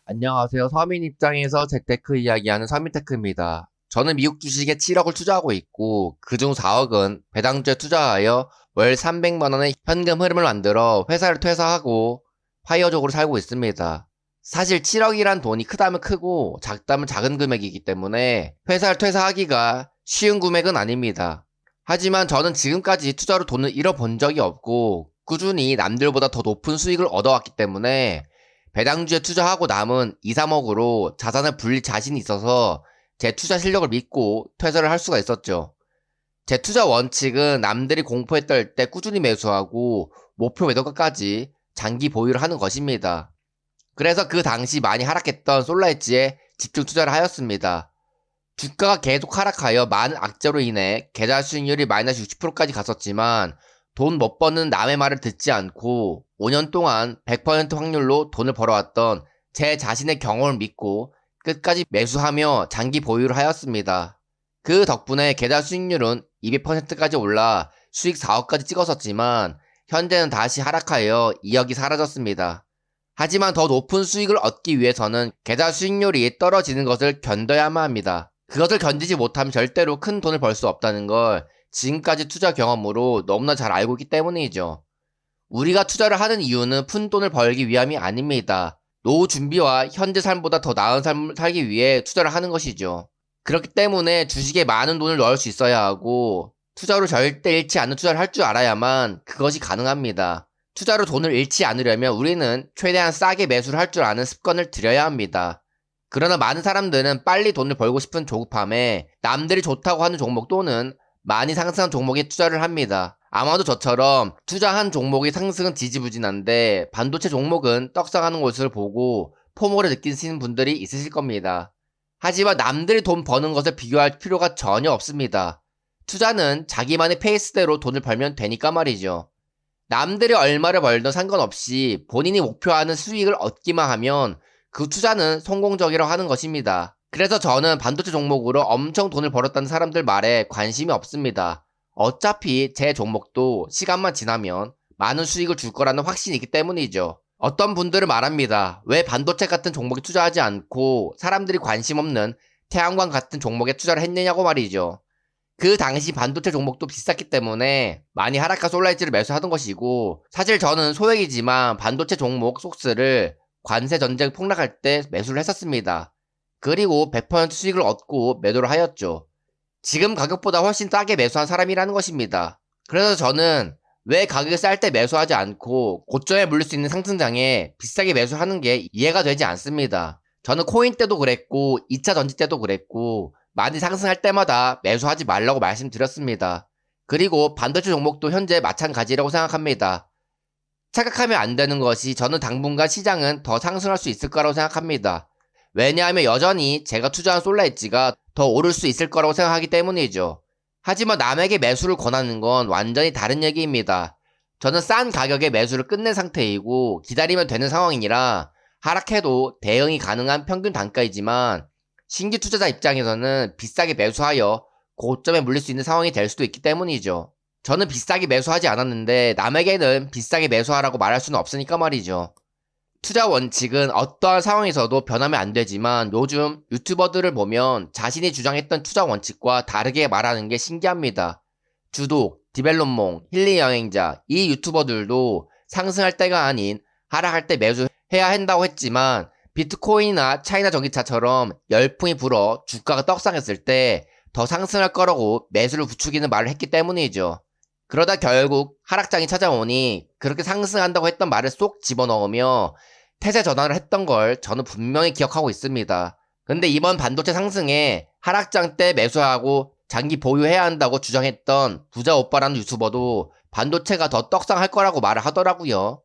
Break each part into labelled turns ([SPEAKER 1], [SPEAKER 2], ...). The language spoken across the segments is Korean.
[SPEAKER 1] 안녕하세요. 서민 입장에서 재테크 이야기하는 서민테크입니다. 저는 미국 주식에 7억을 투자하고 있고, 그중 4억은 배당주에 투자하여 월 300만 원의 현금 흐름을 만들어 회사를 퇴사하고 파이어족으로 살고 있습니다. 사실 7억이란 돈이 크다면 크고 작다면 작은 금액이기 때문에 회사를 퇴사하기가 쉬운 금액은 아닙니다. 하지만 저는 지금까지 투자로 돈을 잃어본 적이 없고, 꾸준히 남들보다 더 높은 수익을 얻어왔기 때문에 배당주에 투자하고 남은 2, 3억으로 자산을 불릴 자신이 있어서 제 투자 실력을 믿고 퇴사를 할 수가 있었죠. 제 투자 원칙은 남들이 공포에 떨 때 꾸준히 매수하고 목표 매도가까지 장기 보유를 하는 것입니다. 그래서 그 당시 많이 하락했던 솔라이지에 집중 투자를 하였습니다. 주가가 계속 하락하여 많은 악재로 인해 계좌 수익률이 마이너스 60%까지 갔었지만 돈 못 버는 남의 말을 듣지 않고 5년 동안 100% 확률로 돈을 벌어왔던 제 자신의 경험을 믿고 끝까지 매수하며 장기 보유를 하였습니다. 그 덕분에 계좌 수익률은 200%까지 올라 수익 4억까지 찍었었지만 현재는 다시 하락하여 2억이 사라졌습니다. 하지만 더 높은 수익을 얻기 위해서는 계좌 수익률이 떨어지는 것을 견뎌야만 합니다. 그것을 견디지 못하면 절대로 큰 돈을 벌 수 없다는 걸 지금까지 투자 경험으로 너무나 잘 알고 있기 때문이죠. 우리가 투자를 하는 이유는 푼돈을 벌기 위함이 아닙니다. 노후 준비와 현재 삶보다 더 나은 삶을 살기 위해 투자를 하는 것이죠. 그렇기 때문에 주식에 많은 돈을 넣을 수 있어야 하고 투자로 절대 잃지 않는 투자를 할 줄 알아야만 그것이 가능합니다. 투자로 돈을 잃지 않으려면 우리는 최대한 싸게 매수를 할 줄 아는 습관을 들여야 합니다. 그러나 많은 사람들은 빨리 돈을 벌고 싶은 조급함에 남들이 좋다고 하는 종목 또는 많이 상승한 종목에 투자를 합니다. 아마도 저처럼 투자한 종목의 상승은 지지부진한데 반도체 종목은 떡상하는 것을 보고 포모를 느끼시는 분들이 있으실 겁니다. 하지만 남들이 돈 버는 것을 비교할 필요가 전혀 없습니다. 투자는 자기만의 페이스대로 돈을 벌면 되니까 말이죠. 남들이 얼마를 벌든 상관없이 본인이 목표하는 수익을 얻기만 하면 그 투자는 성공적이라고 하는 것입니다. 그래서 저는 반도체 종목으로 엄청 돈을 벌었다는 사람들 말에 관심이 없습니다. 어차피 제 종목도 시간만 지나면 많은 수익을 줄 거라는 확신이 있기 때문이죠. 어떤 분들은 말합니다. 왜 반도체 같은 종목에 투자하지 않고 사람들이 관심 없는 태양광 같은 종목에 투자를 했느냐고 말이죠. 그 당시 반도체 종목도 비쌌기 때문에 많이 하락한 솔라이즈를 매수하던 것이고, 사실 저는 소액이지만 반도체 종목 속스를 관세 전쟁 폭락할 때 매수를 했었습니다. 그리고 100% 수익을 얻고 매도를 하였죠. 지금 가격보다 훨씬 싸게 매수한 사람이라는 것입니다. 그래서 저는 왜 가격이 쌀 때 매수하지 않고 고점에 물릴 수 있는 상승장에 비싸게 매수하는 게 이해가 되지 않습니다. 저는 코인 때도 그랬고 2차 전지 때도 그랬고 많이 상승할 때마다 매수하지 말라고 말씀드렸습니다. 그리고 반도체 종목도 현재 마찬가지라고 생각합니다. 착각하면 안 되는 것이 저는 당분간 시장은 더 상승할 수 있을 거라고 생각합니다. 왜냐하면 여전히 제가 투자한 솔라엣지가 더 오를 수 있을 거라고 생각하기 때문이죠. 하지만 남에게 매수를 권하는 건 완전히 다른 얘기입니다. 저는 싼 가격에 매수를 끝낸 상태이고 기다리면 되는 상황이라 하락해도 대응이 가능한 평균 단가이지만 신규 투자자 입장에서는 비싸게 매수하여 고점에 물릴 수 있는 상황이 될 수도 있기 때문이죠. 저는 비싸게 매수하지 않았는데 남에게는 비싸게 매수하라고 말할 수는 없으니까 말이죠. 투자 원칙은 어떠한 상황에서도 변하면 안 되지만 요즘 유튜버들을 보면 자신이 주장했던 투자 원칙과 다르게 말하는 게 신기합니다. 주독, 디벨롭몽, 힐링 여행자, 이 유튜버들도 상승할 때가 아닌 하락할 때 매수해야 한다고 했지만 비트코인이나 차이나 전기차처럼 열풍이 불어 주가가 떡상했을 때 더 상승할 거라고 매수를 부추기는 말을 했기 때문이죠. 그러다 결국 하락장이 찾아오니 그렇게 상승한다고 했던 말을 쏙 집어넣으며 태세 전환을 했던 걸 저는 분명히 기억하고 있습니다. 근데 이번 반도체 상승에 하락장 때 매수하고 장기 보유해야 한다고 주장했던 부자 오빠라는 유튜버도 반도체가 더 떡상할 거라고 말을 하더라고요.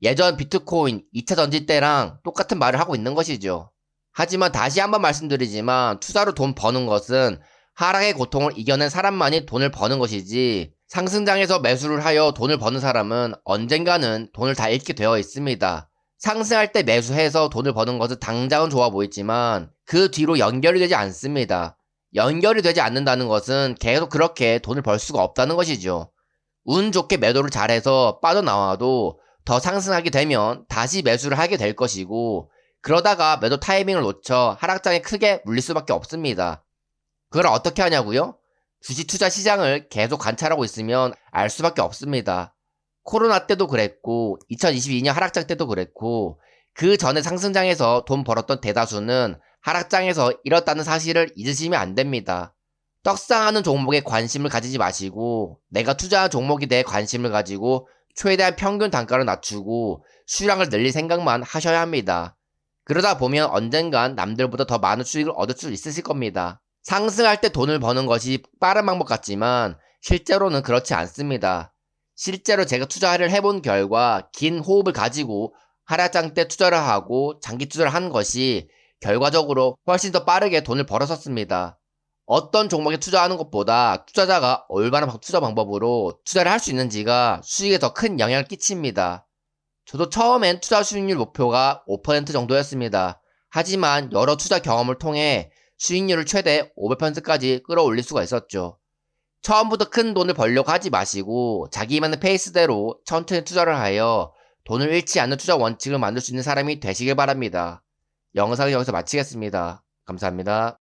[SPEAKER 1] 예전 비트코인 2차 전지 때랑 똑같은 말을 하고 있는 것이죠. 하지만 다시 한번 말씀드리지만 투자로 돈 버는 것은 하락의 고통을 이겨낸 사람만이 돈을 버는 것이지 상승장에서 매수를 하여 돈을 버는 사람은 언젠가는 돈을 다 잃게 되어 있습니다. 상승할 때 매수해서 돈을 버는 것은 당장은 좋아 보이지만 그 뒤로 연결이 되지 않습니다. 연결이 되지 않는다는 것은 계속 그렇게 돈을 벌 수가 없다는 것이죠. 운 좋게 매도를 잘해서 빠져나와도 더 상승하게 되면 다시 매수를 하게 될 것이고 그러다가 매도 타이밍을 놓쳐 하락장에 크게 물릴 수밖에 없습니다. 그걸 어떻게 하냐고요? 주식 투자 시장을 계속 관찰하고 있으면 알 수밖에 없습니다. 코로나 때도 그랬고 2022년 하락장 때도 그랬고 그 전에 상승장에서 돈 벌었던 대다수는 하락장에서 잃었다는 사실을 잊으시면 안 됩니다. 떡상하는 종목에 관심을 가지지 마시고 내가 투자한 종목에 대해 관심을 가지고 최대한 평균 단가를 낮추고 수량을 늘릴 생각만 하셔야 합니다. 그러다 보면 언젠간 남들보다 더 많은 수익을 얻을 수 있으실 겁니다. 상승할 때 돈을 버는 것이 빠른 방법 같지만 실제로는 그렇지 않습니다. 실제로 제가 투자를 해본 결과 긴 호흡을 가지고 하락장 때 투자를 하고 장기 투자를 한 것이 결과적으로 훨씬 더 빠르게 돈을 벌었었습니다. 어떤 종목에 투자하는 것보다 투자자가 올바른 투자 방법으로 투자를 할 수 있는지가 수익에 더 큰 영향을 끼칩니다. 저도 처음엔 투자 수익률 목표가 5% 정도였습니다. 하지만 여러 투자 경험을 통해 수익률을 최대 500%까지 끌어올릴 수가 있었죠. 처음부터 큰 돈을 벌려고 하지 마시고 자기만의 페이스대로 천천히 투자를 하여 돈을 잃지 않는 투자 원칙을 만들 수 있는 사람이 되시길 바랍니다. 영상을 여기서 마치겠습니다. 감사합니다.